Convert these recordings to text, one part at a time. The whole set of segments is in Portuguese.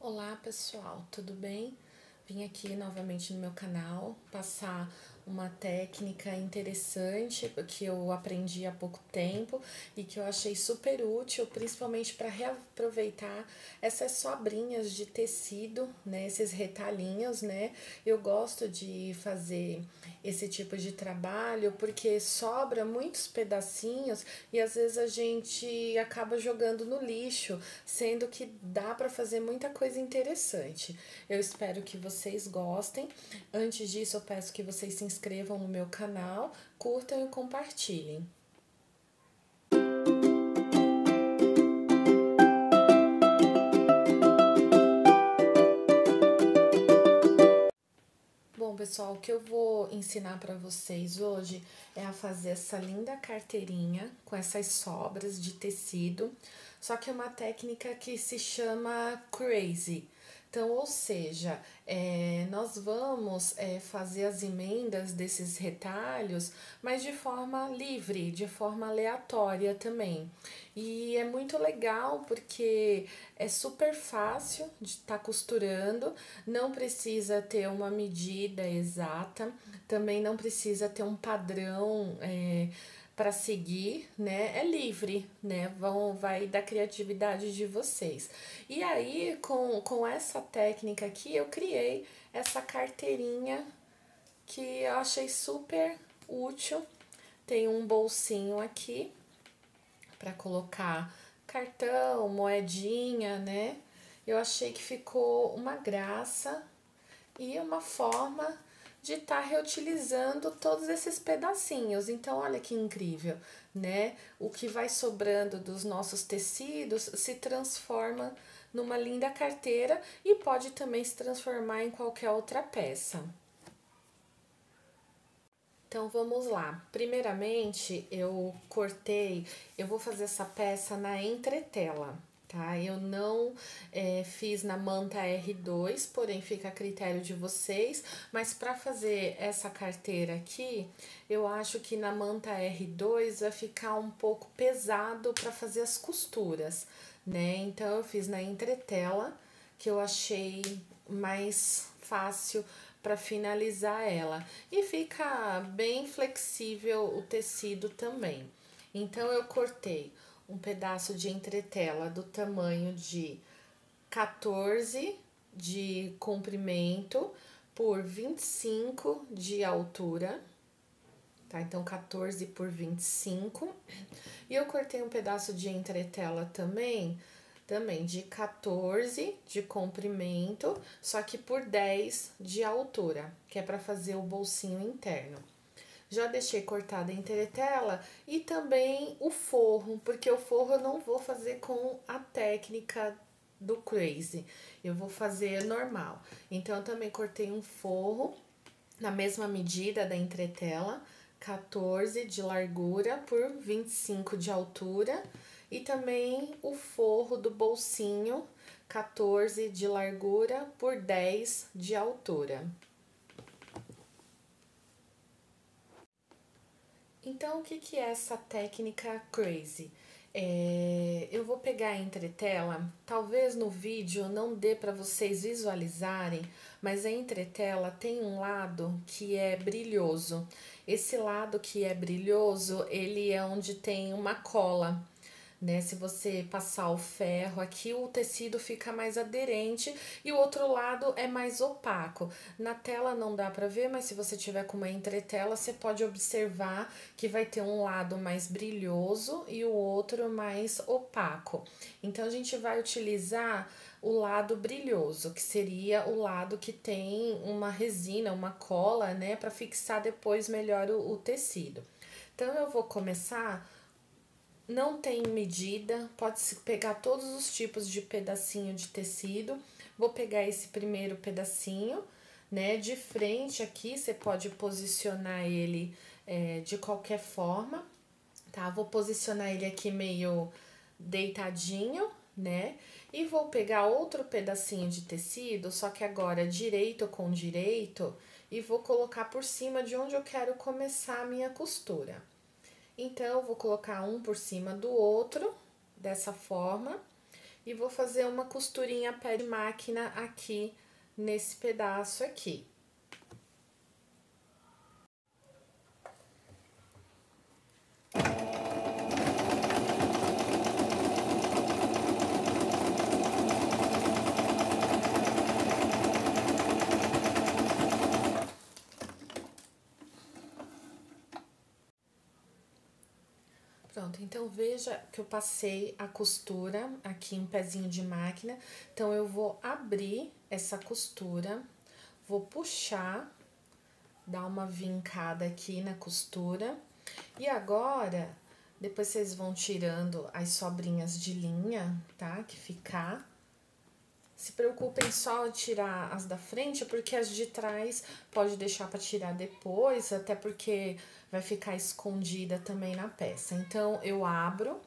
Olá pessoal, tudo bem? Vim aqui novamente no meu canal passar uma técnica interessante que eu aprendi há pouco tempo e que eu achei super útil, principalmente para reaproveitar essas sobrinhas de tecido, né, esses retalhinhos, né? Eu gosto de fazer esse tipo de trabalho porque sobra muitos pedacinhos e às vezes a gente acaba jogando no lixo, sendo que dá para fazer muita coisa interessante. Eu espero que vocês gostem. Antes disso, eu peço que vocês se inscrevam no meu canal, curtam e compartilhem. Bom, pessoal, o que eu vou ensinar para vocês hoje é a fazer essa linda carteirinha com essas sobras de tecido, só que é uma técnica que se chama crazy. Então, ou seja, nós vamos fazer as emendas desses retalhos, mas de forma livre, de forma aleatória também. E é muito legal porque é super fácil de estar costurando, não precisa ter uma medida exata, também não precisa ter um padrão para seguir, né? É livre, né? Vai da criatividade de vocês. E aí, com essa técnica aqui, eu criei essa carteirinha que eu achei super útil. Tem um bolsinho aqui para colocar cartão, moedinha, né? Eu achei que ficou uma graça e uma forma de estar reutilizando todos esses pedacinhos. Então, olha que incrível, né? O que vai sobrando dos nossos tecidos se transforma numa linda carteira e pode também se transformar em qualquer outra peça. Então vamos lá. Primeiramente, eu vou fazer essa peça na entretela, tá? Eu não fiz na manta R2, porém fica a critério de vocês. Mas para fazer essa carteira aqui, eu acho que na manta R2 vai ficar um pouco pesado para fazer as costuras, né? Então eu fiz na entretela, que eu achei mais fácil para finalizar ela e fica bem flexível o tecido também. Então eu cortei um pedaço de entretela do tamanho de 14 de comprimento por 25 de altura, tá? Então 14 por 25. E eu cortei um pedaço de entretela também de 14 de comprimento, só que por 10 de altura, que é para fazer o bolsinho interno. Já deixei cortada a entretela e também o forro, porque o forro eu não vou fazer com a técnica do crazy, eu vou fazer normal. Então, eu também cortei um forro na mesma medida da entretela, 14 de largura por 25 de altura, e também o forro do bolsinho, 14 de largura por 10 de altura. Então, o que é essa técnica crazy? Eu vou pegar a entretela, talvez no vídeo não dê para vocês visualizarem, mas a entretela tem um lado que é brilhoso. Esse lado que é brilhoso, ele é onde tem uma cola, né? Se você passar o ferro aqui, o tecido fica mais aderente e o outro lado é mais opaco. Na tela não dá para ver, mas se você tiver com uma entretela, você pode observar que vai ter um lado mais brilhoso e o outro mais opaco. Então, a gente vai utilizar o lado brilhoso, que seria o lado que tem uma resina, uma cola, né, para fixar depois melhor o tecido. Então, eu vou começar. Não tem medida, pode-se pegar todos os tipos de pedacinho de tecido. Vou pegar esse primeiro pedacinho, né? De frente aqui, você pode posicionar ele de qualquer forma, tá? Vou posicionar ele aqui meio deitadinho, né? E vou pegar outro pedacinho de tecido, só que agora direito com direito, e vou colocar por cima de onde eu quero começar a minha costura. Então, eu vou colocar um por cima do outro, dessa forma, e vou fazer uma costurinha pé de máquina aqui nesse pedaço aqui. Pronto, então veja que eu passei a costura aqui em pezinho de máquina. Então, eu vou abrir essa costura, vou puxar, dar uma vincada aqui na costura. E agora, depois vocês vão tirando as sobrinhas de linha, tá? Que ficar. Se preocupem só em tirar as da frente, porque as de trás pode deixar para tirar depois, até porque vai ficar escondida também na peça. Então, eu abro,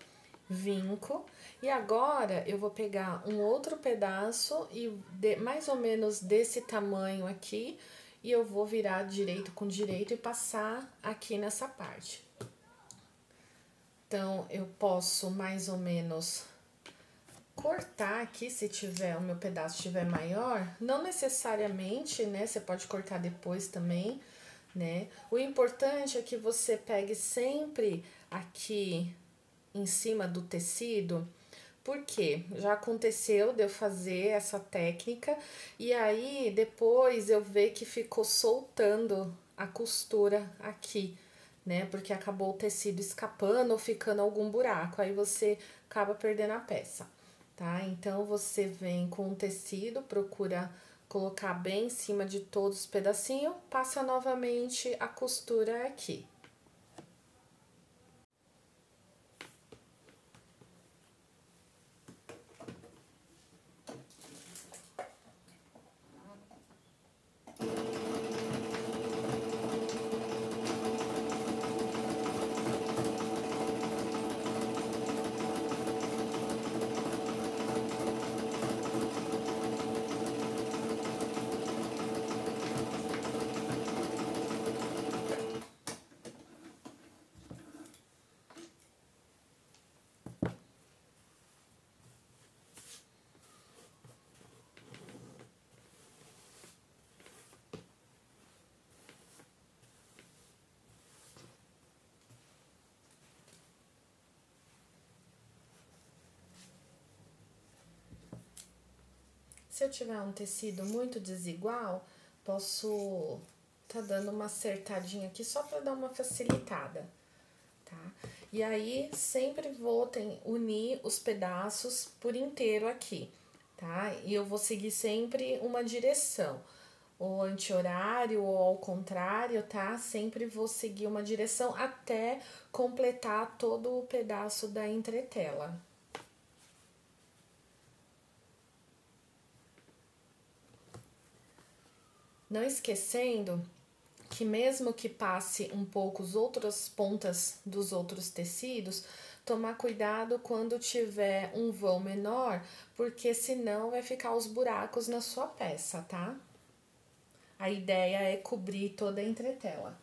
vinco, e agora eu vou pegar um outro pedaço e mais ou menos desse tamanho aqui, e eu vou virar direito com direito e passar aqui nessa parte. Então, eu posso mais ou menos cortar aqui, se tiver, o meu pedaço estiver maior, não necessariamente, né, você pode cortar depois também, né, o importante é que você pegue sempre aqui em cima do tecido, porque já aconteceu de eu fazer essa técnica, e aí depois eu ver que ficou soltando a costura aqui, né, porque acabou o tecido escapando ou ficando algum buraco, aí você acaba perdendo a peça. Tá? Então, você vem com o tecido, procura colocar bem em cima de todos os pedacinhos, passa novamente a costura aqui. Se eu tiver um tecido muito desigual, posso tá dando uma acertadinha aqui só para dar uma facilitada, tá? E aí, sempre vou unir os pedaços por inteiro aqui, tá? E eu vou seguir sempre uma direção, ou anti-horário ou ao contrário, tá? Sempre vou seguir uma direção até completar todo o pedaço da entretela. Não esquecendo que mesmo que passe um pouco as outras pontas dos outros tecidos, tomar cuidado quando tiver um vão menor, porque senão vai ficar os buracos na sua peça, tá? A ideia é cobrir toda a entretela.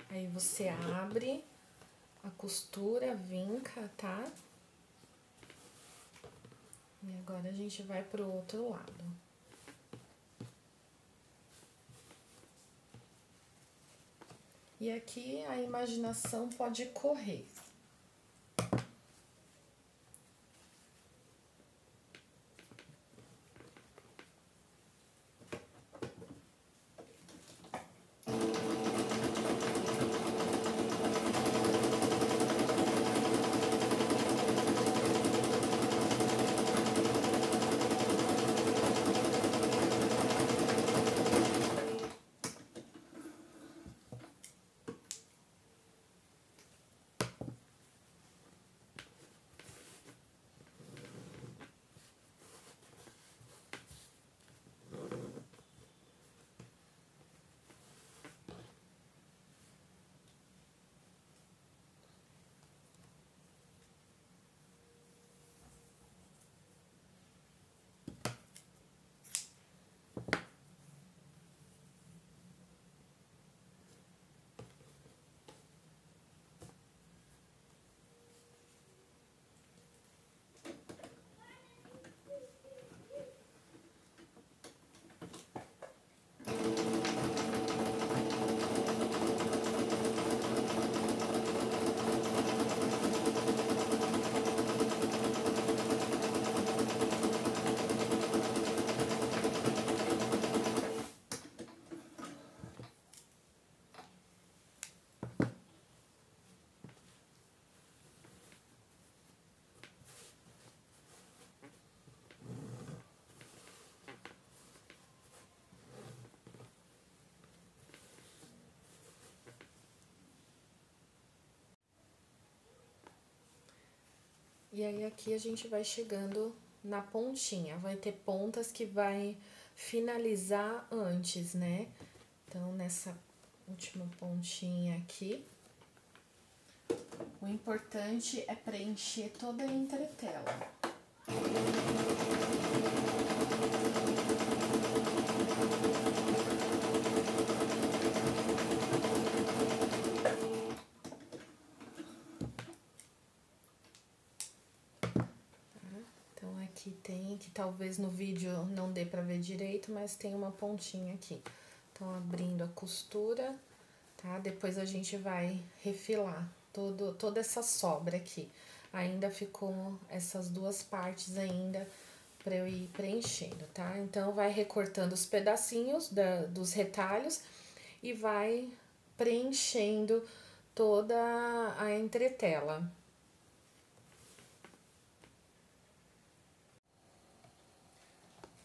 Aí você abre a costura, vinca, tá? E agora a gente vai pro outro lado. E aqui a imaginação pode correr. E aí aqui a gente vai chegando na pontinha, vai ter pontas que vai finalizar antes, né? Então, nessa última pontinha aqui, o importante é preencher toda a entretela. Então, aqui tem, que talvez no vídeo não dê pra ver direito, mas tem uma pontinha aqui. Então, abrindo a costura, tá? Depois a gente vai refilar toda essa sobra aqui. Ainda ficou essas duas partes ainda pra eu ir preenchendo, tá? Então, vai recortando os pedacinhos dos retalhos e vai preenchendo toda a entretela.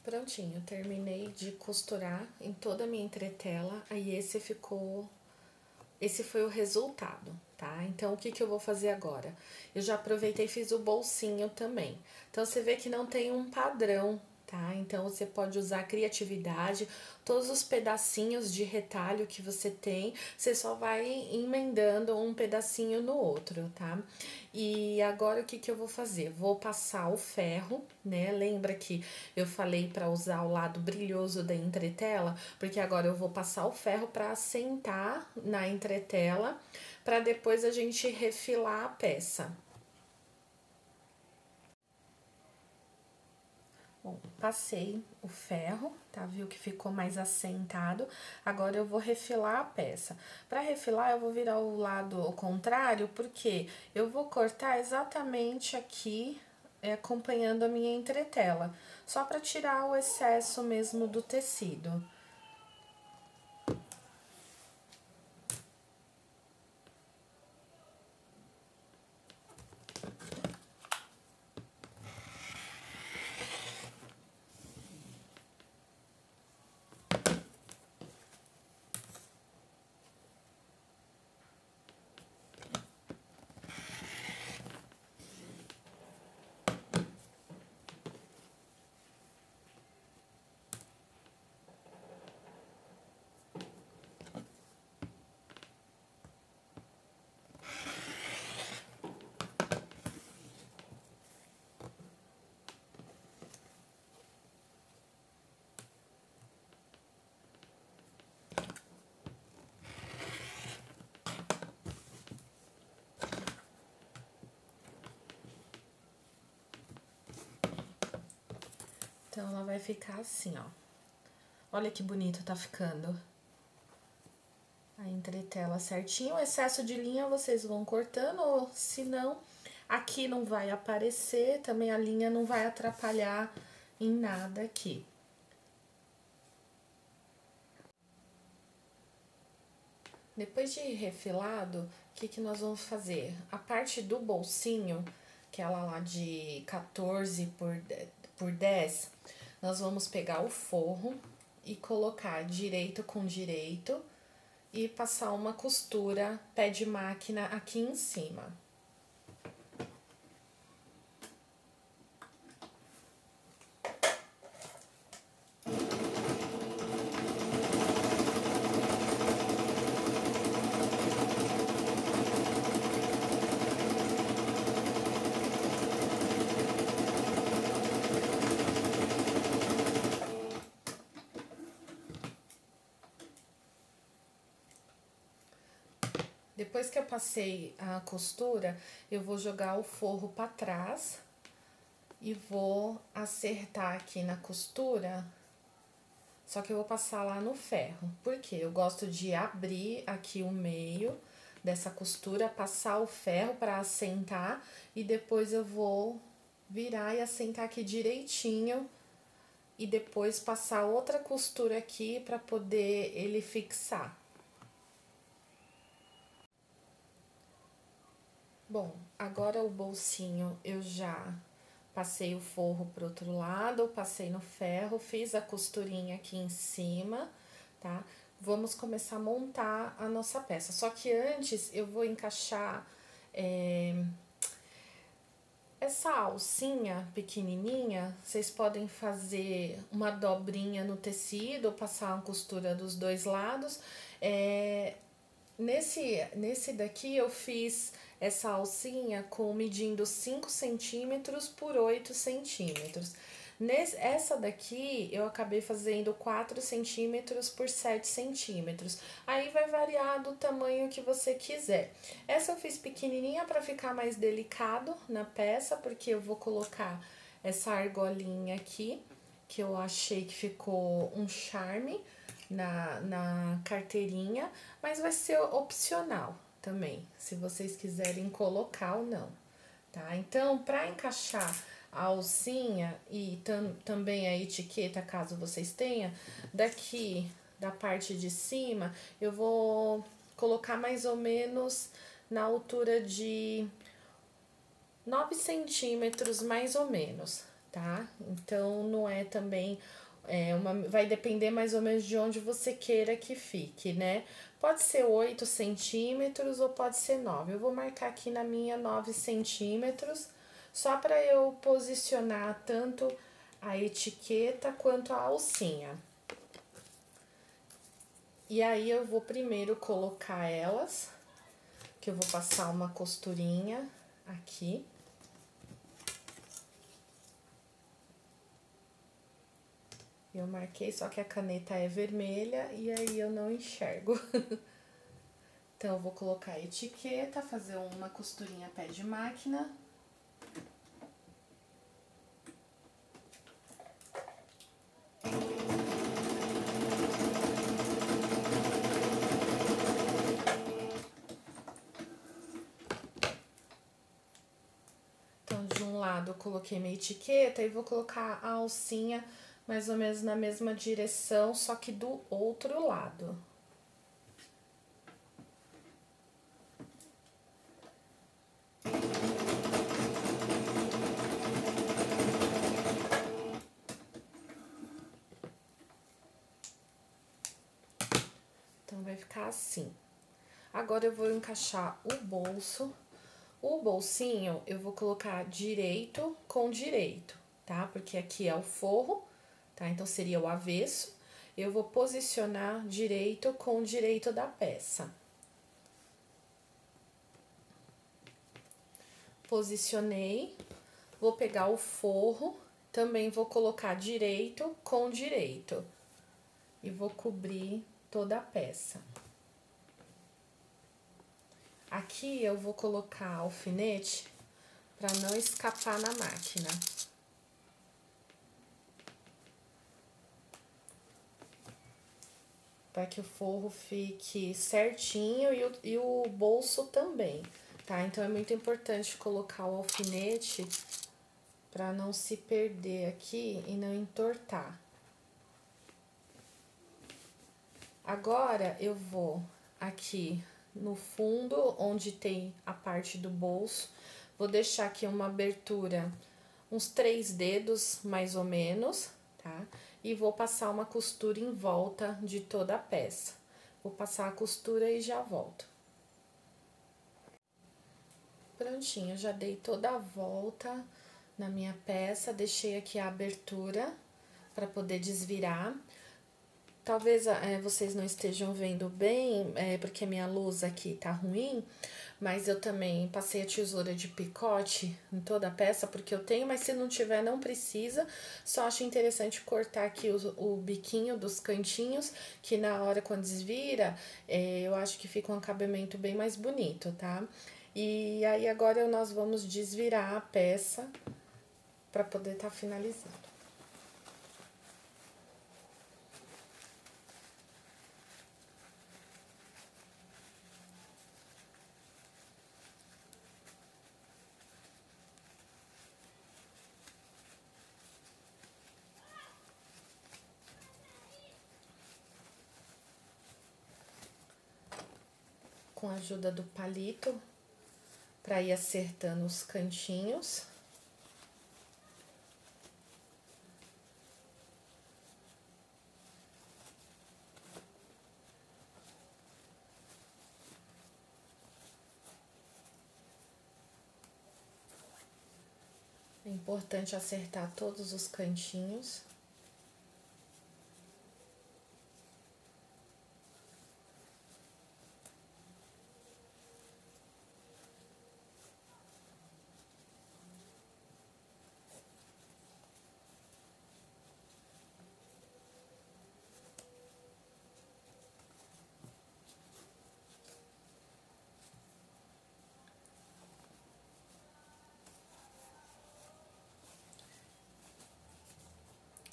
Prontinho, terminei de costurar em toda a minha entretela, aí esse foi o resultado, tá? Então, o que que eu vou fazer agora? Eu já aproveitei e fiz o bolsinho também. Então, você vê que não tem um padrão, tá? Então, você pode usar a criatividade, todos os pedacinhos de retalho que você tem, você só vai emendando um pedacinho no outro, tá? E agora, o que que eu vou fazer? Vou passar o ferro, né? Lembra que eu falei para usar o lado brilhoso da entretela? Porque agora eu vou passar o ferro para assentar na entretela, para depois a gente refilar a peça. Bom, passei o ferro, tá? Viu que ficou mais assentado. Agora eu vou refilar a peça. Para refilar, eu vou virar o lado ao contrário, porque eu vou cortar exatamente aqui, acompanhando a minha entretela, só para tirar o excesso mesmo do tecido. Então, ela vai ficar assim, ó. Olha que bonito tá ficando. A entretela certinho. O excesso de linha vocês vão cortando, ou se não, aqui não vai aparecer, também a linha não vai atrapalhar em nada aqui. Depois de refilado, o que que nós vamos fazer? A parte do bolsinho, aquela lá de 14 por 10, nós vamos pegar o forro e colocar direito com direito e passar uma costura pé de máquina aqui em cima. Depois que eu passei a costura, eu vou jogar o forro para trás e vou acertar aqui na costura, só que eu vou passar lá no ferro. Por quê? Eu gosto de abrir aqui o meio dessa costura, passar o ferro para assentar e depois eu vou virar e assentar aqui direitinho e depois passar outra costura aqui para poder ele fixar. Bom, agora o bolsinho eu já passei o forro pro outro lado, passei no ferro, fiz a costurinha aqui em cima, tá? Vamos começar a montar a nossa peça. Só que antes eu vou encaixar Essa alcinha pequenininha, vocês podem fazer uma dobrinha no tecido ou passar uma costura dos dois lados. Nesse daqui eu fiz essa alcinha medindo 5 centímetros por 8 centímetros. Essa daqui eu acabei fazendo 4 centímetros por 7 centímetros. Aí vai variar do tamanho que você quiser. Essa eu fiz pequenininha para ficar mais delicado na peça, porque eu vou colocar essa argolinha aqui, que eu achei que ficou um charme na carteirinha, mas vai ser opcional também, se vocês quiserem colocar ou não, tá? Então, para encaixar a alcinha e também a etiqueta, caso vocês tenham, daqui da parte de cima, eu vou colocar mais ou menos na altura de 9 centímetros, mais ou menos, tá? Então, não é também... vai depender mais ou menos de onde você queira que fique, né? Pode ser 8 centímetros ou pode ser 9. Eu vou marcar aqui na minha 9 centímetros, só para eu posicionar tanto a etiqueta quanto a alcinha. E aí, eu vou primeiro colocar elas, que eu vou passar uma costurinha aqui. Eu marquei, só que a caneta é vermelha e aí eu não enxergo. Então, eu vou colocar a etiqueta, fazer uma costurinha pé de máquina. Então, de um lado eu coloquei minha etiqueta e vou colocar a alcinha mais ou menos na mesma direção, só que do outro lado. Então, vai ficar assim. Agora, eu vou encaixar o bolso. O bolsinho, eu vou colocar direito com direito, tá? Porque aqui é o forro, tá? Então, seria o avesso. Eu vou posicionar direito com direito da peça. Posicionei, vou pegar o forro, também vou colocar direito com direito. E vou cobrir toda a peça. Aqui eu vou colocar alfinete para não escapar na máquina. Para que o forro fique certinho e o bolso também, tá? Então, é muito importante colocar o alfinete para não se perder aqui e não entortar. Agora, eu vou aqui no fundo, onde tem a parte do bolso, vou deixar aqui uma abertura, uns 3 dedos, mais ou menos, tá? E vou passar uma costura em volta de toda a peça. Vou passar a costura e já volto. Prontinho, já dei toda a volta na minha peça, deixei aqui a abertura para poder desvirar. Talvez vocês não estejam vendo bem, porque minha luz aqui tá ruim, mas eu também passei a tesoura de picote em toda a peça, porque eu tenho, mas se não tiver, não precisa. Só acho interessante cortar aqui o biquinho dos cantinhos, que na hora quando desvira, eu acho que fica um acabamento bem mais bonito, tá? E aí agora nós vamos desvirar a peça para poder tá finalizando. Com a ajuda do palito, para ir acertando os cantinhos. Importante acertar todos os cantinhos.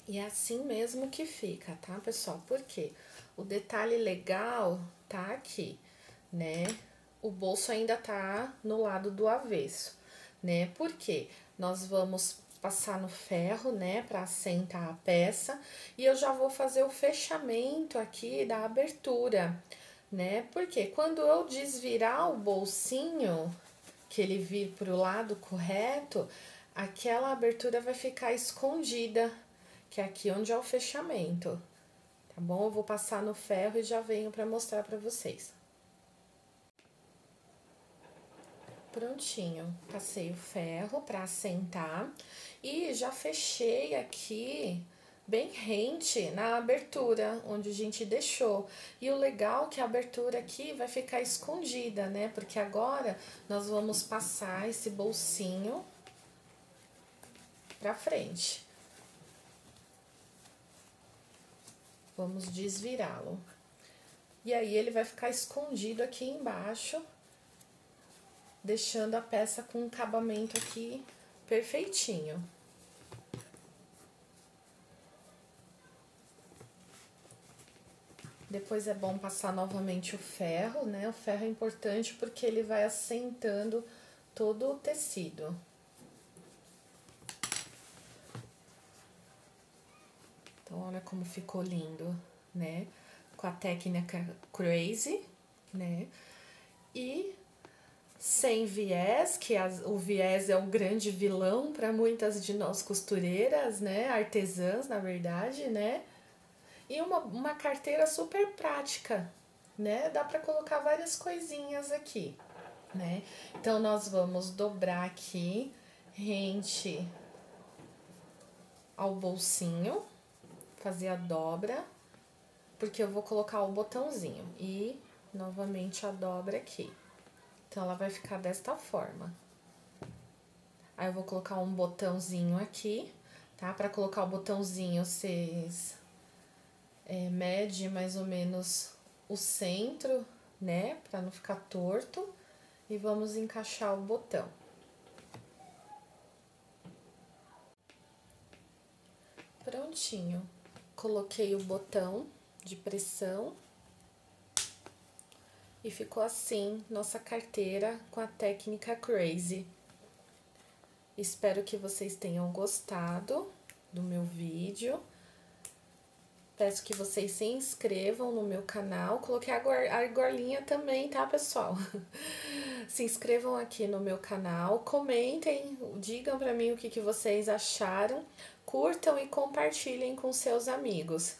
E é assim mesmo que fica, tá, pessoal? Porque o detalhe legal tá aqui, né? O bolso ainda tá no lado do avesso, né? Porque nós vamos passar no ferro, né, para assentar a peça, e eu já vou fazer o fechamento aqui da abertura, né? Porque quando eu desvirar o bolsinho, que ele vir pro lado correto, aquela abertura vai ficar escondida, que é aqui onde é o fechamento, tá bom? Eu vou passar no ferro e já venho para mostrar para vocês. Prontinho, passei o ferro para assentar e já fechei aqui bem rente na abertura onde a gente deixou. E o legal é que a abertura aqui vai ficar escondida, né? Porque agora nós vamos passar esse bolsinho para frente. Vamos desvirá-lo. E aí ele vai ficar escondido aqui embaixo, deixando a peça com um acabamento aqui perfeitinho. Depois é bom passar novamente o ferro, né? O ferro é importante porque ele vai assentando todo o tecido. Então, olha como ficou lindo, né? Com a técnica Crazy, né? E sem viés, que o viés é o grande vilão para muitas de nós costureiras, né? Artesãs, na verdade, né? E uma carteira super prática, né? Dá para colocar várias coisinhas aqui, né? Então, nós vamos dobrar aqui, rente ao bolsinho, fazer a dobra, porque eu vou colocar o botãozinho e novamente a dobra aqui. Então, ela vai ficar desta forma. Aí, eu vou colocar um botãozinho aqui, tá? Para colocar o botãozinho, vocês mede mais ou menos o centro, né? Para não ficar torto. E vamos encaixar o botão. Prontinho. Coloquei o botão de pressão. E ficou assim nossa carteira com a técnica Crazy. Espero que vocês tenham gostado do meu vídeo. Peço que vocês se inscrevam no meu canal. Coloquei a argolinha também, tá, pessoal? Se inscrevam aqui no meu canal, comentem, digam pra mim o que vocês acharam, curtam e compartilhem com seus amigos.